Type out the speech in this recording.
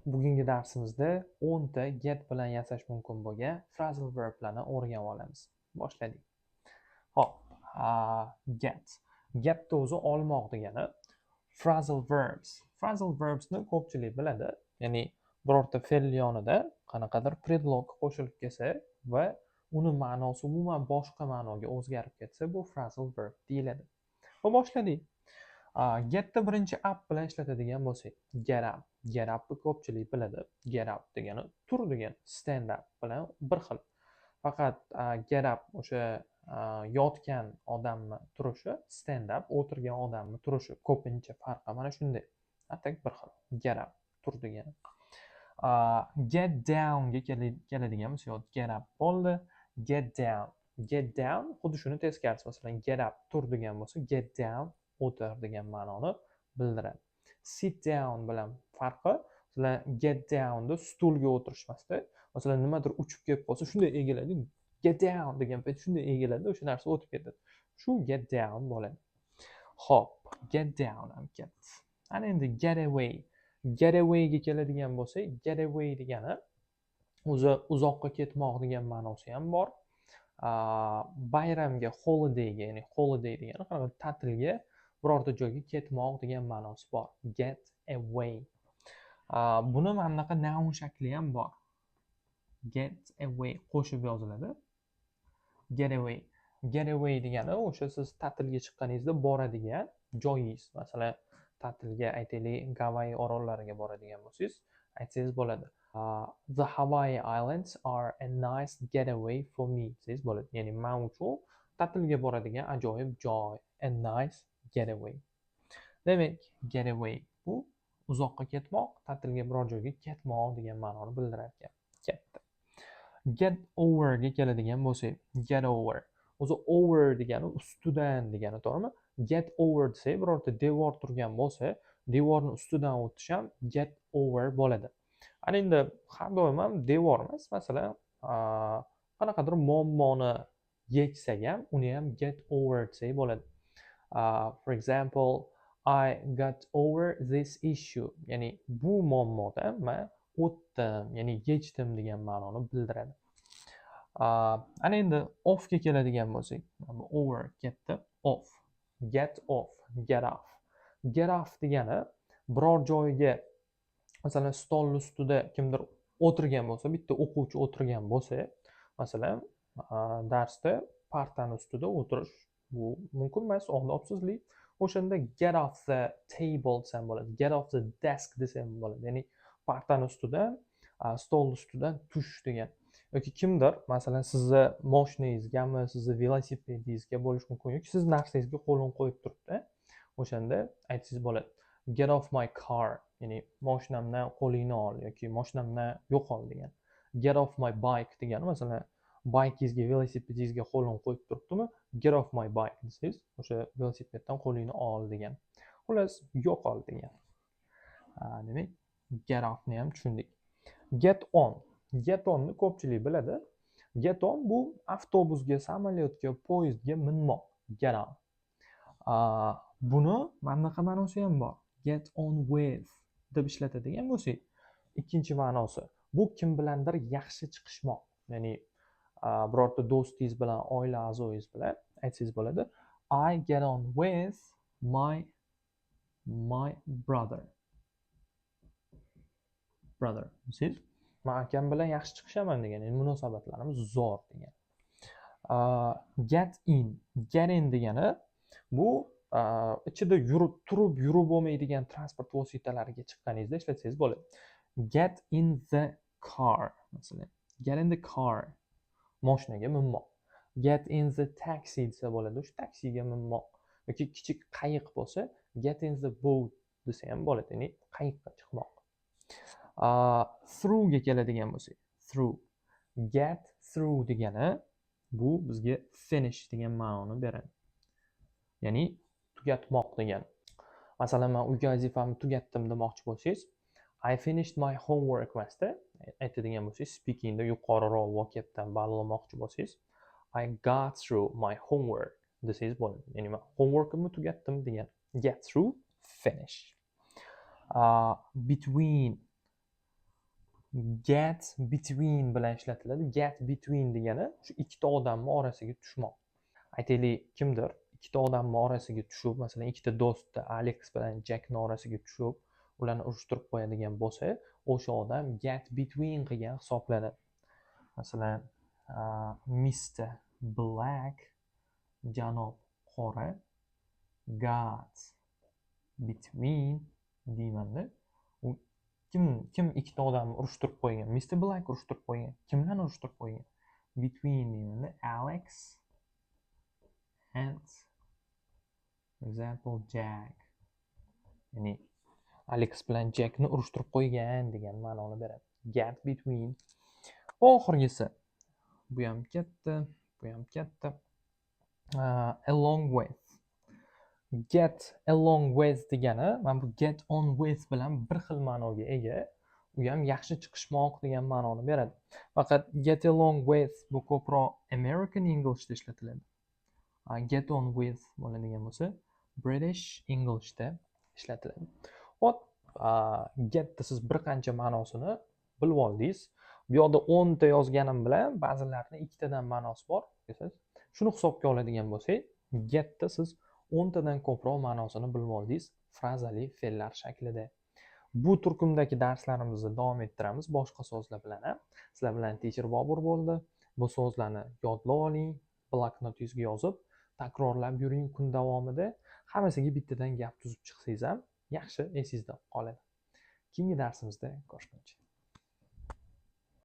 Bugungi darsimizda 10 ta get bilan yasash mumkin bo'lgan phrasal verblarni o'rganib olamiz. Boshladik. Hop, get. Getni o'zi olmoq degani. Phrasal verbs. Phrasal verbsni ko'pchilik biladi. Ya'ni birorta fe'l yonida qanaqadir predlog qo'shilib kelsa va uni ma'nosi umuman boshqa ma'noga o'zgarib ketsa, bu phrasal verb deyiladi. Va boshladik. Getni birinchi up bilan ishlatadigan bo'lsak, get up. Get upni ko'pchilik biladi. Get up degani tur degani. Stand up bilan bir xil. Faqat get up o'sha yotgan odamni turishi, stand up o'tirgan odamni turishi ko'pincha farqi mana shunday. Atak bir xil. Get up tur degani. Get down ga keladigan bo'lsak, get up bo'ldi. Get down. Get down xuddi shuni teskarisi. Masalan, get up tur degan bo'lsa, get down o'tir degan ma'noni bildiradi. Sit down bilan farqi, sizlar get downda stulga o'tirishmasda, masalan nimadir uchib kelib qolsa shunday egiladi, get down degan payt shunday egiladi, o'sha narsa o'tib ketadi. Shu get down bo'ladi. Hop, get down ham ketdi. Ana endi get away. Get away ga keladigan bo'lsak, get away degani o'zi uzoqqa ketmoq degan ma'nosi ham bor. Bayramga holidayga, ya'ni holiday degani qanaqa ta'tilga birorta joyga ketmoq degan ma'nosi bor. Get away. Buni mana bunaqa noun shakli ham bor. Get away qo'shib yoziladi. Get away. Get away degani o'sha siz ta'tilga chiqqaningizda boradigan joyingiz. Masalan, ta'tilga aytaylik, Gavayi orollariga boradigan bo'lsangiz, aytsangiz bo'ladi. The Hawaii Islands are a nice getaway for me. Desangiz bo'ladi. Ya'ni men uchun ta'tilga boradigan ajoyib joy. A nice getaway. Demak, getaway bu uzoqqa ketmoq, ta'tilga biror joyga ketmoq degan ma'noni bildirar ekan. Ketdi. Get over ga keladigan bo'lsak, get over. O'zi over degani ustidan degani, to'g'rimi? Get over desak, birorta devor turgan bo'lsa, devorni ustidan o'tish ham get over bo'ladi. Ana endi har doim ham devor emas, masalan, qanaqadir muammoni yechsak ham, uni ham get over desak bo'ladi. For example, I got over this issue. Ya'ni bu muammodan men o'tdim, ya'ni yechdim degan ma'noni bildiradi. Ana endi off ga keladigan bo'lsak, over ketdi, off. Get off, get off. Get off degani biror joyga, masalan, stol ustida kimdir o'tirgan bo'lsa, bitta o'quvchi o'tirgan bo'lsa, masalan, darsda partani ustida o'tirish bu mumkin emas, odobsizlik. O'shanda get off the table desam bo'ladi, get off the desk desam bo'ladi. Ya'ni partani ustidan, stol ustidan tush degan. Yoki kimdir, masalan, sizni mashinangizgami, sizni velosipedingizga bo'lishi mumkin, yoki siz narsangizga qo'lini qo'yib turibdi. O'shanda aytsangiz bo'ladi, get off my car. Ya'ni mashinamdan qo'lingni ol yoki mashinamdan yo'qol degan. Get off my bike degani, masalan, baykingizga, velosipedingizga qo'lini qo'yib turibdimi, get off my bike desangiz, o'sha velosipeddan qo'lingni ol degan. Xullas, yo'qol degan. Demak, get off ni ham tushundik. Get on. Get on ni ko'pchilik biladi. Get on bu avtobusga, samolyotga, poyezdga minmoq. Get on. Buni mana bunaqa ma'nosi ham bor. Get on with deb ishlatadigan bo'lsak, ikkinchi ma'nosi. Bu kim bilandir yaxshi chiqishmoq. Ya'ni birorta do'stingiz bilan, oila a'zoyingiz bilan aytsangiz bo'ladi. I get on with my brother. Brother. Siz men akam bilan yaxshi chiqishaman degan, ya'ni munosabatlarimiz zo'r degan. Get in. Get in degani bu ichida turib yurib bo'lmaydigan transport vositalariga chiqqaningizda ishlatsangiz bo'ladi. Get in the car. Masalan, get in the car. Mashinaga minmoq. Get in the taxi desa bo'ladi, o'sha taksiga minmoq. Yoki kichik qayiq bo'lsa, get in the boat desa ham bo'ladi, ya'ni qayiqqa chiqmoq. Through ga keladigan bo'lsak, through. Get through degani bu bizga finish degan ma'noni beradi. Ya'ni tugatmoq degan. Masalan, men uyga vazifamni tugatdim demoqchi bo'lsangiz, I finished my homework emasda, aytadigan bo'lsangiz, speakingda yuqoriroq vokabdan baliqlamoqchi bo'lsangiz, I got through my homework desangiz bo'ladi. Ya'ni men homeworkimni tugatdim degan. Get through, finish. Between. get between bilan ishlatiladi. Get between degani shu ikkita odamni orasiga tushmoq. Aytaylik, kimdir ikkita odamni orasiga tushib, masalan, ikkita do'sti Alex bilan Jackni orasiga tushib, ularni urushtirib qo'yadigan bo'lsa, o'sha odam get between qilgan hisoblanadi. Masalan, Mr. Black, janob qora, got between deymanda. U kim ikkita odamni urushtirib qo'ygan? Mr. Black urushtirib qo'ygan. Kimlarni urushtirib qo'ygan? Between deymanda. Alex and, for example, Jack. Ya'ni Alex bilan Jackni urushtirib qo'ygan degan ma'noni beradi. Get between. Oxirgisi. Bu ham katta, bu ham katta. Along with. Get along with degani, mana bu get on with bilan bir xil ma'noga ega. U ham yaxshi chiqishmoq degan ma'noni beradi. Faqat get along with bu ko'proq American Englishda ishlatiladi. Get on with bo'ladigan bo'lsa, British Englishda ishlatiladi. Hop, getda siz bir qancha ma'nosini bilib oldingiz. Bu yoqda 10 ta yozganim bilan ba'zilarning ikkitadan ma'nosi bor. Shuni hisobga oladigan bo'lsak, getda siz 10 tadan ko'proq ma'nosini bilib oldingiz frazali fe'llar shaklida. Bu turkumdagi darslarimizni davom ettiramiz boshqa so'zlar bilan ham. Sizlar bilan Teacher Bobur bo'ldi. Bu so'zlarni yodlab oling, bloknotingizga yozib, takrorlab yuring kun davomida. Hammasiga bittadan gap tuzib chiqsangiz ham yaxshi esingizda qoladi. Keyingi darsimizda ko'rishguncha.